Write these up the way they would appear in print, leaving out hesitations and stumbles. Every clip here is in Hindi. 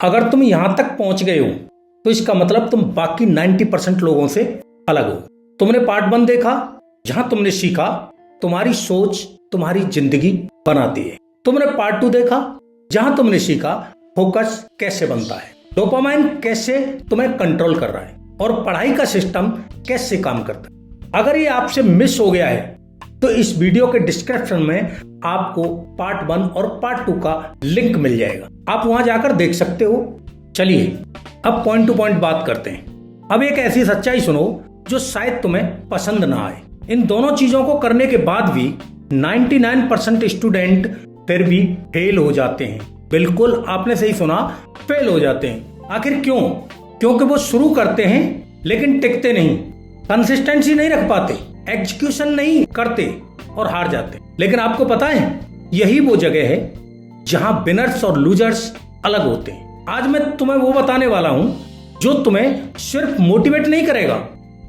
अगर तुम यहां तक पहुंच गए हो तो इसका मतलब तुम बाकी 90% लोगों से अलग हो। तुमने पार्ट 1 देखा जहां तुमने सीखा तुम्हारी सोच तुम्हारी जिंदगी बनाती है। तुमने पार्ट 2 देखा जहां तुमने सीखा फोकस कैसे बनता है, डोपामाइन कैसे तुम्हें कंट्रोल कर रहा है और पढ़ाई का सिस्टम कैसे काम करता है। अगर ये आपसे मिस हो गया है तो इस वीडियो के डिस्क्रिप्शन में आपको पार्ट 1 और पार्ट 2 का लिंक मिल जाएगा, आप वहां जाकर देख सकते हो। चलिए अब पॉइंट टू पॉइंट बात करते हैं। अब एक ऐसी सच्चाई सुनो जो शायद तुम्हें पसंद ना आए। इन दोनों चीजों को करने के बाद भी 99% स्टूडेंट फिर भी फेल हो जाते हैं। बिल्कुल आपने सही सुना, फेल हो जाते हैं। आखिर क्यों? क्योंकि वो शुरू करते हैं लेकिन टिकते नहीं, कंसिस्टेंसी नहीं रख पाते, एग्जीक्यूशन नहीं करते और हार जाते। लेकिन आपको पता है यही वो जगह है जहां विनर्स और लूजर्स अलग होते हैं। आज मैं तुम्हें वो बताने वाला हूं जो तुम्हें सिर्फ मोटिवेट नहीं करेगा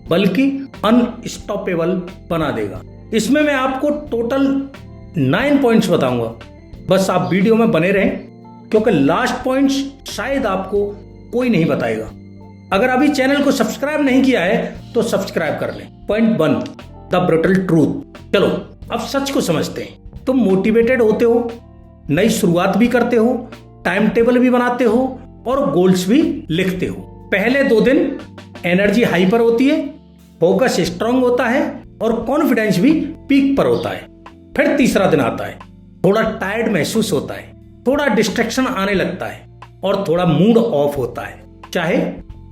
बल्कि अनस्टॉपेबल बना देगा। इसमें मैं आपको टोटल 9 पॉइंट्स बताऊंगा, बस आप वीडियो में बने रहें क्योंकि लास्ट पॉइंट्स शायद आपको कोई नहीं बताएगा। अगर अभी चैनल को सब्सक्राइब नहीं किया है तो सब्सक्राइब कर लें। Point 1, the brutal truth. चलो अब सच को समझते हैं। तुम मोटिवेटेड होते हो, नई शुरुआत भी करते हो, टाइम टेबल भी बनाते हो और गोल्स भी लिखते हो। पहले 2 दिन एनर्जी हाई पर होती है, फोकस स्ट्रांग होता है और कॉन्फिडेंस भी पीक पर होता है। फिर तीसरा दिन आता है, थोड़ा टायर्ड महसूस होता है, थोड़ा डिस्ट्रैक्शन आने लगता है और थोड़ा मूड ऑफ होता है, चाहे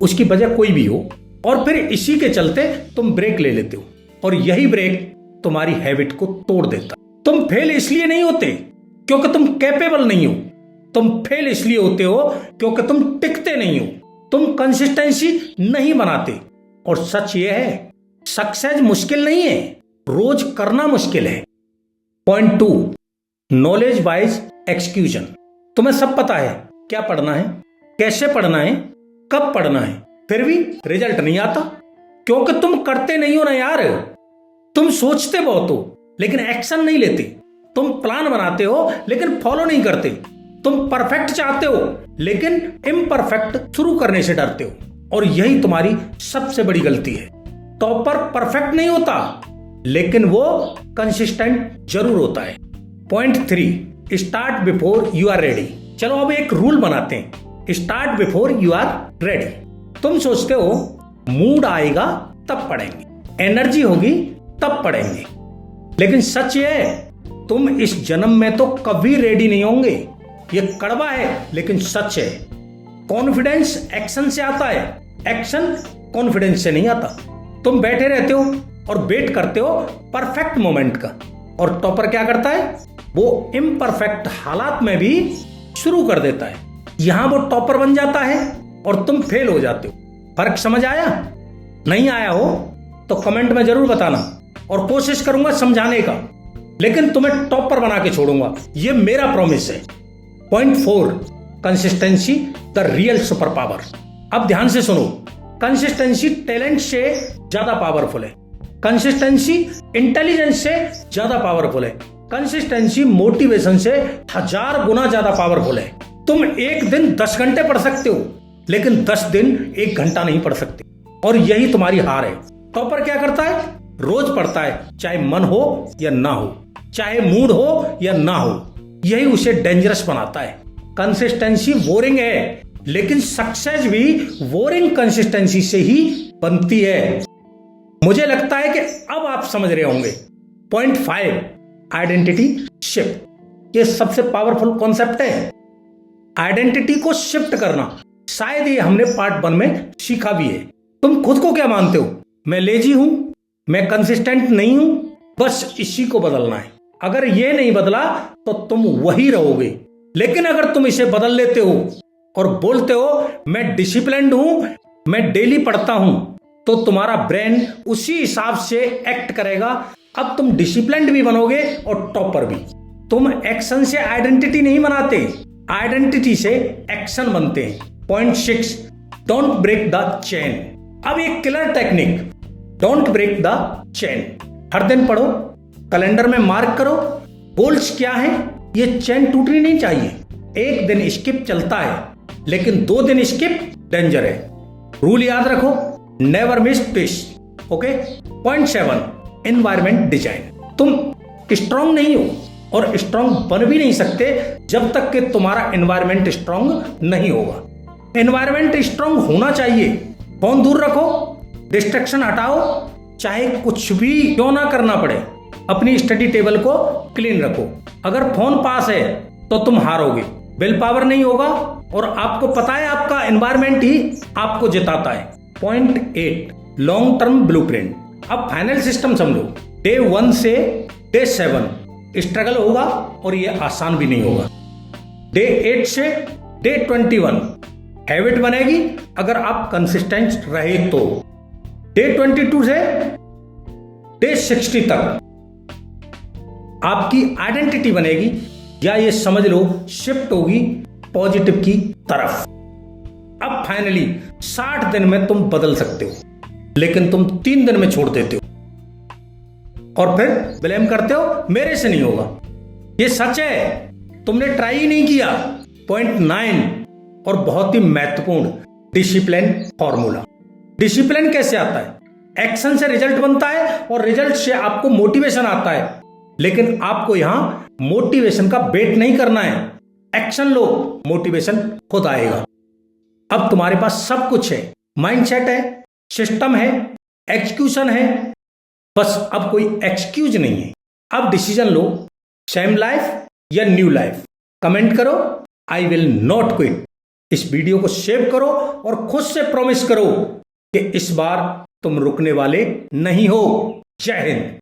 उसकी वजह कोई भी हो। और फिर इसी के चलते तुम ब्रेक ले लेते हो और यही ब्रेक तुम्हारी हैबिट को तोड़ देता। तुम फेल इसलिए नहीं होते क्योंकि तुम कैपेबल नहीं हो, तुम फेल इसलिए होते हो क्योंकि तुम टिकते नहीं हो, तुम कंसिस्टेंसी नहीं बनाते। और सच ये है सक्सेस मुश्किल नहीं है, रोज करना मुश्किल है। Point 2, knowledge wise execution. तुम्हें सब पता है क्या पढ़ना है, कैसे पढ़ना है, कब पढ़ना है, फिर भी रिजल्ट नहीं आता क्योंकि तुम करते नहीं हो ना यार। तुम सोचते बहुत हो लेकिन एक्शन नहीं लेते, तुम प्लान बनाते हो लेकिन फॉलो नहीं करते, तुम परफेक्ट चाहते हो लेकिन इम्परफेक्ट शुरू करने से डरते हो। और यही तुम्हारी सबसे बड़ी गलती है। टॉपर परफेक्ट नहीं होता लेकिन वो कंसिस्टेंट जरूर होता है। Point 3, start before you are ready. चलो अब एक रूल बनाते हैं, start before you are ready. तुम सोचते हो मूड आएगा तब पढ़ेंगे, एनर्जी होगी तब पढ़ेंगे, लेकिन सच ये है तुम इस जन्म में तो कभी रेडी नहीं होंगे। ये कड़वा है लेकिन सच है। कॉन्फिडेंस एक्शन से आता है, एक्शन कॉन्फिडेंस से नहीं आता। तुम बैठे रहते हो और वेट करते हो परफेक्ट मोमेंट का, और टॉपर क्या करता है वो इम्परफेक्ट हालात में भी शुरू कर देता है। यहां वो टॉपर बन जाता है और तुम फेल हो जाते हो। फर्क समझ आया? नहीं आया हो तो कमेंट में जरूर बताना और कोशिश करूंगा समझाने का, लेकिन तुम्हें टॉपर बना के छोड़ूंगा, ये मेरा प्रॉमिस है। Point 4, consistency the real super power. अब ध्यान से सुनो, कंसिस्टेंसी टैलेंट से ज्यादा पावरफुल है, कंसिस्टेंसी इंटेलिजेंस से ज्यादा पावरफुल है, कंसिस्टेंसी मोटिवेशन से 1000 गुना ज्यादा पावरफुल है। तुम एक दिन 10 घंटे पढ़ सकते हो लेकिन 10 दिन 1 घंटा नहीं पढ़ सकते, और यही तुम्हारी हार है। टॉपर क्या करता है? रोज पढ़ता है, चाहे मन हो या ना हो, चाहे मूड हो या ना हो, यही उसे डेंजरस बनाता है। कंसिस्टेंसी बोरिंग है लेकिन सक्सेस भी बोरिंग कंसिस्टेंसी से ही बनती है। मुझे लगता है कि अब आप समझ रहे होंगे। Point 5, identity shift. ये सबसे पावरफुल कॉन्सेप्ट है, आइडेंटिटी को शिफ्ट करना। शायद ये हमने पार्ट 1 में सीखा भी है। तुम खुद को क्या मानते हो? मैं लेजी हूं, मैं कंसिस्टेंट नहीं हूं, बस इसी को बदलना है। अगर ये नहीं बदला तो तुम वही रहोगे, लेकिन अगर तुम इसे बदल लेते हो और बोलते हो मैं डिसिप्लिन्ड हूं, मैं डेली पढ़ता हूं, तो तुम्हारा ब्रेन उसी हिसाब से एक्ट करेगा। अब तुम डिसिप्लिन्ड भी बनोगे और टॉपर भी। तुम एक्शन से आइडेंटिटी नहीं बनाते, आइडेंटिटी से एक्शन बनते हैं। Point 6, don't break the chain. अब एक killer technique, don't break the chain. हर दिन पढ़ो, कैलेंडर में मार्क करो गोल्स क्या है, ये चेन टूटनी नहीं चाहिए। एक दिन स्किप चलता है लेकिन 2 दिन स्किप डेंजर है। रूल याद रखो, never miss twist. Okay. Point 7, environment design. तुम स्ट्रांग नहीं हो और स्ट्रांग बन भी नहीं सकते जब तक कि तुम्हारा एनवायरमेंट स्ट्रांग नहीं होगा। एनवायरमेंट स्ट्रांग होना चाहिए। फोन दूर रखो, डिस्ट्रैक्शन हटाओ, चाहे कुछ भी क्यों ना करना पड़े। अपनी स्टडी टेबल को क्लीन रखो। अगर फोन पास है तो तुम हारोगे, विल पावर नहीं होगा और आपको पता है आपका एनवायरमेंट ही आपको जिताता है। Point 8, long term blueprint. अब फाइनल सिस्टम समझो। डे 1 से डे 7 स्ट्रगल होगा और ये आसान भी नहीं होगा। डे 8 से डे 21 हैबिट बनेगी अगर आप कंसिस्टेंट रहे तो। डे 22 से डे 60 तक आपकी आइडेंटिटी बनेगी, या ये समझ लो शिफ्ट होगी पॉजिटिव की तरफ। अब फाइनली 60 दिन में तुम बदल सकते हो, लेकिन तुम 3 दिन में छोड़ देते हो और फिर ब्लेम करते हो मेरे से नहीं होगा। ये सच है, तुमने ट्राई ही नहीं किया। पॉइंट 9 और बहुत ही महत्वपूर्ण, डिसिप्लिन फॉर्मूला। डिसिप्लिन कैसे आता है? एक्शन से रिजल्ट बनता है और रिजल्ट से आपको मोटिवेशन आता है, लेकिन आपको यहां मोटिवेशन का वेट नहीं करना है। एक्शन लो, मोटिवेशन खुद आएगा। अब तुम्हारे पास सब कुछ है, माइंडसेट है, सिस्टम है, एग्जीक्यूशन है, बस अब कोई एक्सक्यूज नहीं है। अब डिसीजन लो, सेम लाइफ या न्यू लाइफ। कमेंट करो, आई विल नॉट क्विट। इस वीडियो को सेव करो और खुद से प्रॉमिस करो कि इस बार तुम रुकने वाले नहीं हो। जय हिंद।